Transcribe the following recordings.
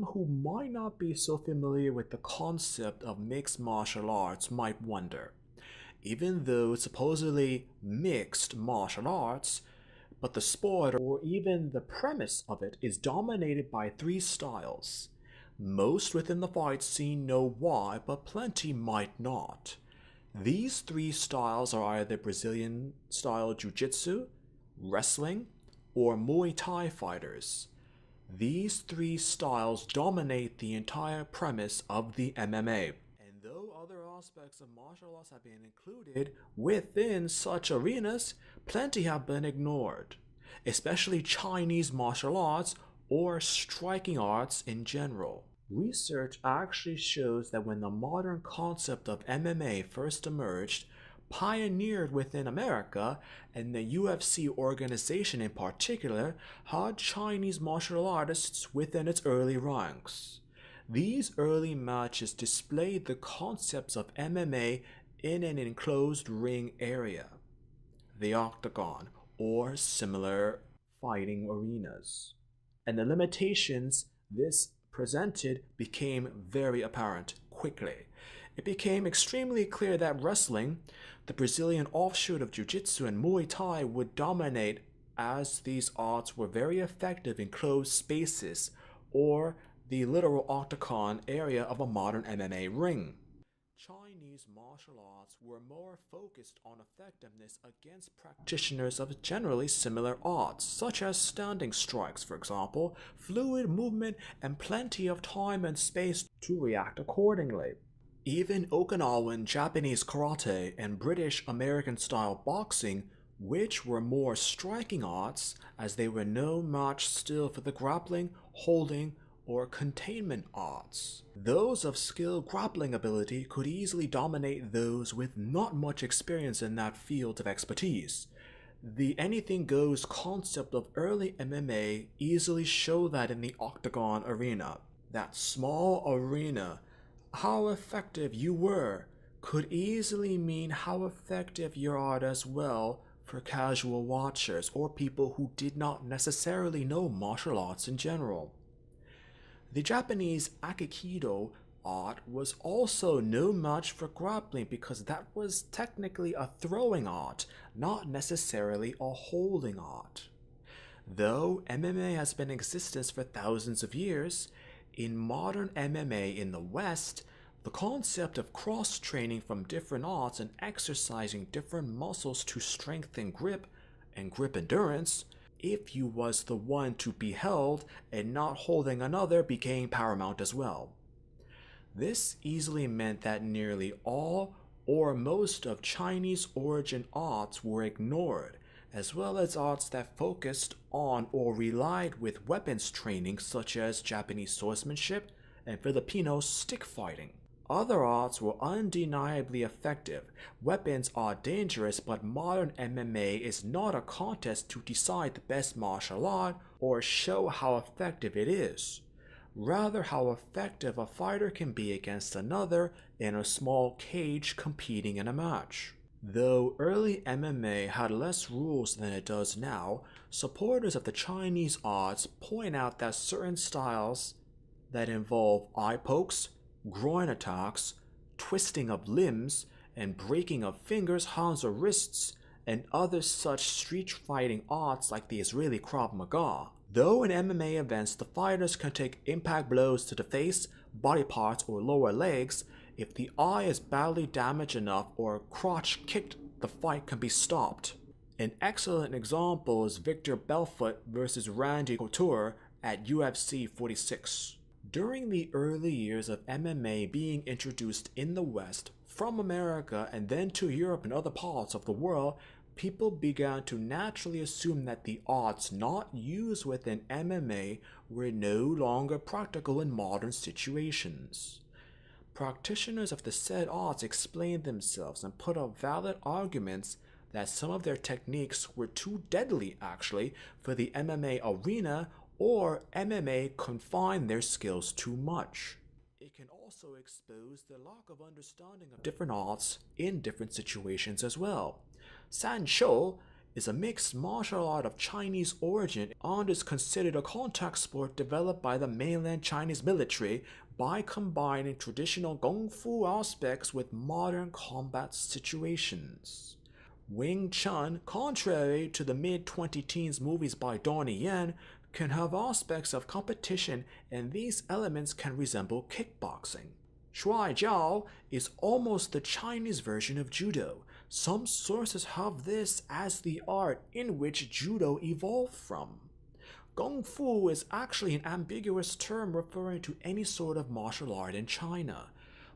some who might not be so familiar with the concept of mixed martial arts might wonder, even though it's supposedly mixed martial arts, but the sport or even the premise of it is dominated by three styles. Most within the fight scene know why, but plenty might not. These three styles are either Brazilian style Jiu-Jitsu, wrestling, or Muay Thai fighters. These three styles dominate the entire premise of the MMA. And though other aspects of martial arts have been included within such arenas, plenty have been ignored, especially Chinese martial arts or striking arts in general. Research actually shows that when the modern concept of MMA first emerged, pioneered within America, and the UFC organization in particular had Chinese martial artists within its early ranks. These early matches displayed the concepts of MMA in an enclosed ring area, the octagon, or similar fighting arenas. And the limitations this presented became very apparent quickly. It became extremely clear that wrestling, the Brazilian offshoot of Jiu-Jitsu and Muay Thai, would dominate, as these arts were very effective in closed spaces or the literal octagon area of a modern MMA ring. Chinese martial arts were more focused on effectiveness against practitioners of generally similar arts, such as standing strikes, for example, fluid movement, and plenty of time and space to react accordingly. Even Okinawan Japanese karate and British American style boxing, which were more striking arts, as they were no match still for the grappling, holding, or containment arts. Those of skilled grappling ability could easily dominate those with not much experience in that field of expertise. The anything goes concept of early MMA easily showed that in the octagon arena. That small arena, how effective you were could easily mean how effective you are as well for casual watchers or people who did not necessarily know martial arts in general. The Japanese Aikido art was also no match for grappling because that was technically a throwing art, not necessarily a holding art. Though MMA has been in existence for thousands of years, in modern MMA in the West, the concept of cross-training from different arts and exercising different muscles to strengthen grip and grip endurance, if you was the one to be held and not holding another, became paramount as well. This easily meant that nearly all or most of Chinese origin arts were ignored, as well as arts that focused on or relied with weapons training such as Japanese swordsmanship and Filipino stick fighting. Other arts were undeniably effective. Weapons are dangerous, but modern MMA is not a contest to decide the best martial art or show how effective it is. Rather, how effective a fighter can be against another in a small cage competing in a match. Though early MMA had less rules than it does now, supporters of the Chinese arts point out that certain styles that involve eye pokes, groin attacks, twisting of limbs, and breaking of fingers, hands, or wrists, and other such street fighting arts like the Israeli Krav Maga. Though in MMA events the fighters can take impact blows to the face, body parts, or lower legs, if the eye is badly damaged enough or crotch kicked, the fight can be stopped. An excellent example is Victor Belfort vs. Randy Couture at UFC 46. During the early years of MMA being introduced in the West from America and then to Europe and other parts of the world, people began to naturally assume that the arts not used within MMA were no longer practical in modern situations. Practitioners of the said arts explained themselves and put up valid arguments that some of their techniques were too deadly actually for the MMA arena, or MMA confined their skills too much. It can also expose the lack of understanding of different arts in different situations as well. Sanshou is a mixed martial art of Chinese origin and is considered a contact sport developed by the mainland Chinese military by combining traditional Kung Fu aspects with modern combat situations. Wing Chun, contrary to the mid-2010s movies by Donnie Yen, can have aspects of competition, and these elements can resemble kickboxing. Shuai Jiao is almost the Chinese version of judo. Some sources have this as the art in which judo evolved from. Kung Fu is actually an ambiguous term referring to any sort of martial art in China.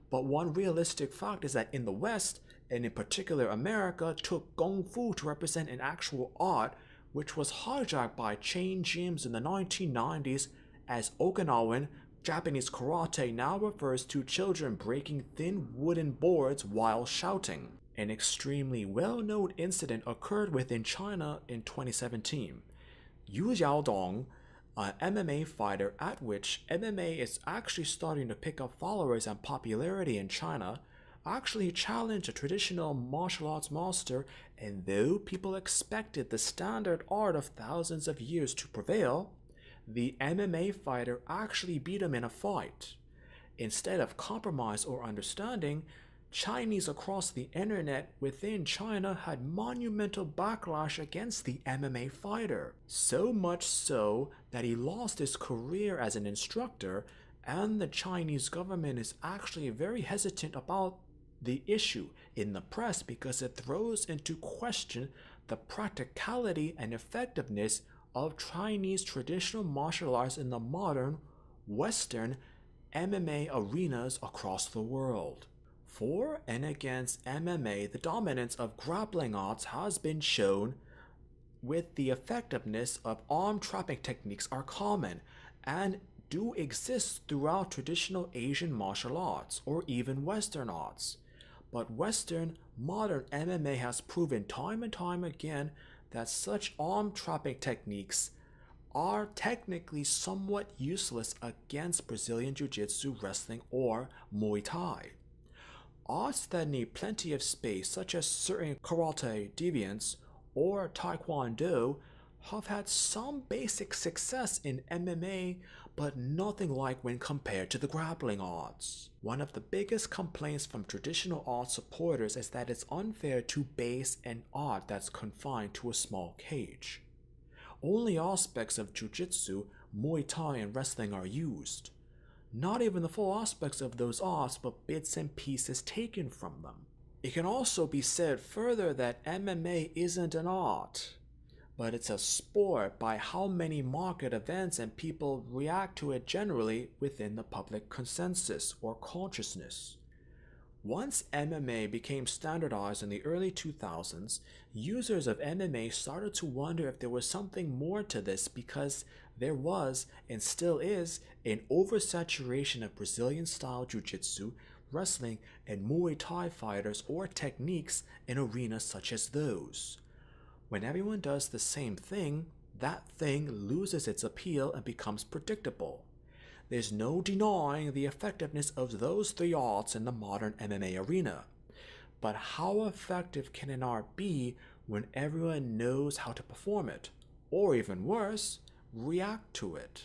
But one realistic fact is that in the West, and in particular America, took Kung Fu to represent an actual art which was hijacked by chain gyms in the 1990s, as Okinawan Japanese karate now refers to children breaking thin wooden boards while shouting. An extremely well-known incident occurred within China in 2017. Yu Xiaodong, an MMA fighter at which MMA is actually starting to pick up followers and popularity in China, actually challenged a traditional martial arts master, and though people expected the standard art of thousands of years to prevail, the MMA fighter actually beat him in a fight. Instead of compromise or understanding, Chinese across the internet within China had monumental backlash against the MMA fighter, so much so that he lost his career as an instructor, and the Chinese government is actually very hesitant about the issue in the press because it throws into question the practicality and effectiveness of Chinese traditional martial arts in the modern, Western MMA arenas across the world. For and against MMA, the dominance of grappling arts has been shown, with the effectiveness of arm trapping techniques are common and do exist throughout traditional Asian martial arts or even Western arts. But Western modern MMA has proven time and time again that such arm trapping techniques are technically somewhat useless against Brazilian Jiu-Jitsu, wrestling, or Muay Thai. Arts that need plenty of space, such as certain karate deviants or taekwondo, have had some basic success in MMA, but nothing like when compared to the grappling arts. One of the biggest complaints from traditional art supporters is that it's unfair to base an art that's confined to a small cage. Only aspects of Jiu-Jitsu, Muay Thai, and wrestling are used. Not even the full aspects of those arts, but bits and pieces taken from them. It can also be said further that MMA isn't an art, but it's a sport by how many market events and people react to it generally within the public consensus or consciousness. Once MMA became standardized in the early 2000s, users of MMA started to wonder if there was something more to this because there was, and still is, an oversaturation of Brazilian-style Jiu-Jitsu, wrestling, and Muay Thai fighters or techniques in arenas such as those. When everyone does the same thing, that thing loses its appeal and becomes predictable. There's no denying the effectiveness of those three arts in the modern MMA arena. But how effective can an art be when everyone knows how to perform it, or even worse, react to it?